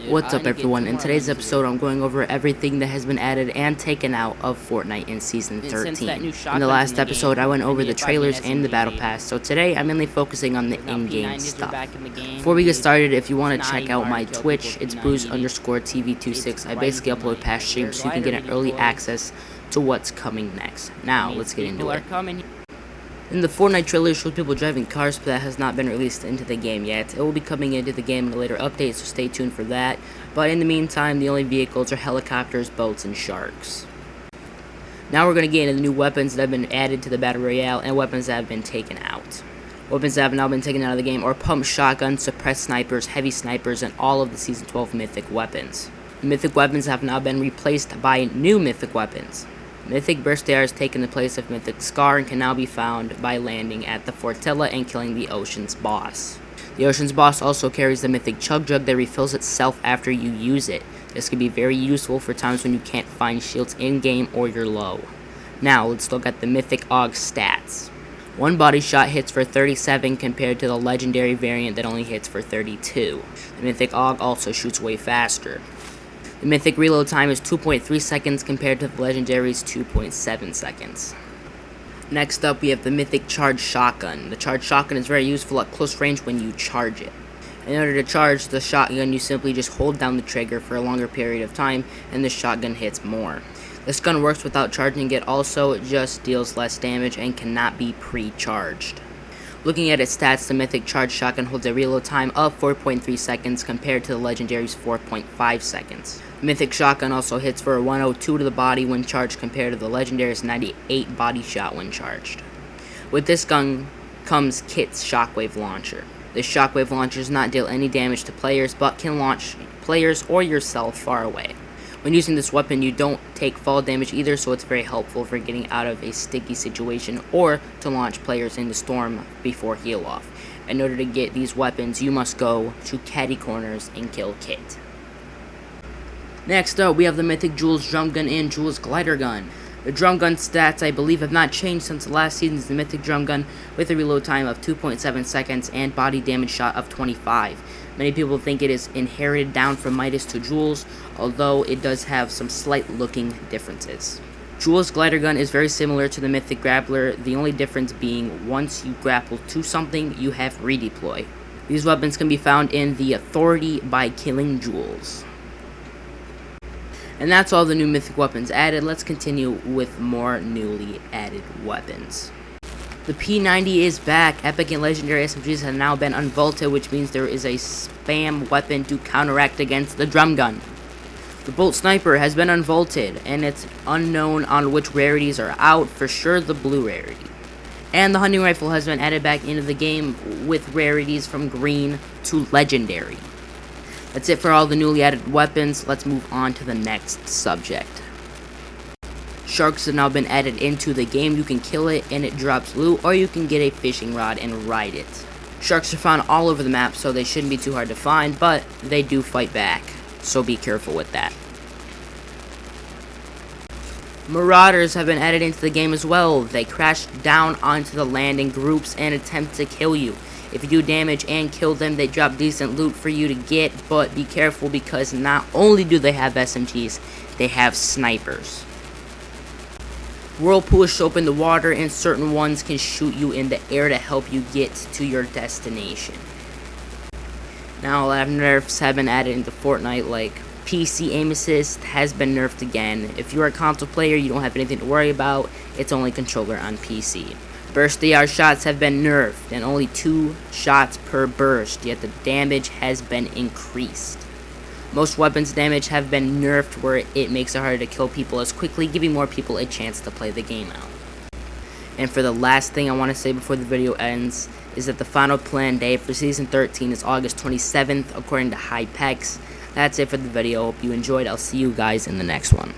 What's up everyone, in today's episode I'm going over everything that has been added and taken out of Fortnite in Season 13. In the last episode I went over the trailers and the battle pass, so today I'm mainly focusing on the in-game stuff. Before we get started, if you want to check out my Twitch, it's Booz_TV26. I basically upload past streams so you can get an early access to what's coming next. Now, let's get into it. In the Fortnite trailer shows people driving cars, but that has not been released into the game yet. It will be coming into the game in a later update, so stay tuned for that. But in the meantime, the only vehicles are helicopters, boats, and sharks. Now we're going to get into the new weapons that have been added to the Battle Royale and weapons that have been taken out. Weapons that have now been taken out of the game are pump shotguns, suppressed snipers, heavy snipers, and all of the Season 12 mythic weapons. Mythic weapons have now been replaced by new mythic weapons. Mythic Burstier has taken the place of Mythic Scar and can now be found by landing at the Fortilla and killing the Ocean's boss. The Ocean's boss also carries the Mythic Chug Jug that refills itself after you use it. This can be very useful for times when you can't find shields in-game or you're low. Now, let's look at the Mythic AUG stats. One body shot hits for 37 compared to the legendary variant that only hits for 32. The Mythic AUG also shoots way faster. The Mythic reload time is 2.3 seconds compared to the Legendary's 2.7 seconds. Next up, we have the Mythic Charge Shotgun. The Charge Shotgun is very useful at close range when you charge it. In order to charge the shotgun, you simply just hold down the trigger for a longer period of time, and the shotgun hits more. This gun works without charging it also, it just deals less damage and cannot be pre-charged. Looking at its stats, the Mythic Charge Shotgun holds a reload time of 4.3 seconds compared to the Legendary's 4.5 seconds. The Mythic Shotgun also hits for a 102 to the body when charged compared to the Legendary's 98 body shot when charged. With this gun comes Kit's Shockwave Launcher. This Shockwave Launcher does not deal any damage to players, but can launch players or yourself far away. When using this weapon, you don't take fall damage either, so it's very helpful for getting out of a sticky situation or to launch players in the storm before heal off. In order to get these weapons, you must go to Catty Corners and kill Kit. Next up, we have the Mythic Jules Drum Gun and Jules Glider Gun. The Drum Gun stats, I believe, have not changed since last season's Mythic Drum Gun, with a reload time of 2.7 seconds and body damage shot of 25. Many people think it is inherited down from Midas to Jules, although it does have some slight looking differences. Jules Glider Gun is very similar to the Mythic Grappler, the only difference being once you grapple to something, you have redeploy. These weapons can be found in the Authority by killing Jules. And that's all the new mythic weapons added. Let's continue with more newly added weapons. The P90 is back. Epic and Legendary SMGs have now been unvaulted, which means there is a spam weapon to counteract against the drum gun. The Bolt Sniper has been unvaulted, and it's unknown on which rarities are out, for sure the blue rarity. And the Hunting Rifle has been added back into the game with rarities from green to legendary. That's it for all the newly added weapons. Let's move on to the next subject. Sharks have now been added into the game. You can kill it and it drops loot, or you can get a fishing rod and ride it. Sharks are found all over the map, so they shouldn't be too hard to find, but they do fight back, so be careful with that. Marauders have been added into the game as well. They crash down onto the land in groups and attempt to kill you. If you do damage and kill them, they drop decent loot for you to get, but be careful because not only do they have SMGs, they have snipers. Whirlpools show up in the water, and certain ones can shoot you in the air to help you get to your destination. Now, a lot of nerfs have been added into Fortnite, like PC aim assist has been nerfed again. If you're a console player, you don't have anything to worry about. It's only controller on PC. Burst AR shots have been nerfed, and only 2 shots per burst, yet the damage has been increased. Most weapons damage have been nerfed where it makes it harder to kill people as quickly, giving more people a chance to play the game out. And for the last thing I want to say before the video ends, is that the final planned day for Season 13 is August 27th, according to Hypex. That's it for the video. Hope you enjoyed. I'll see you guys in the next one.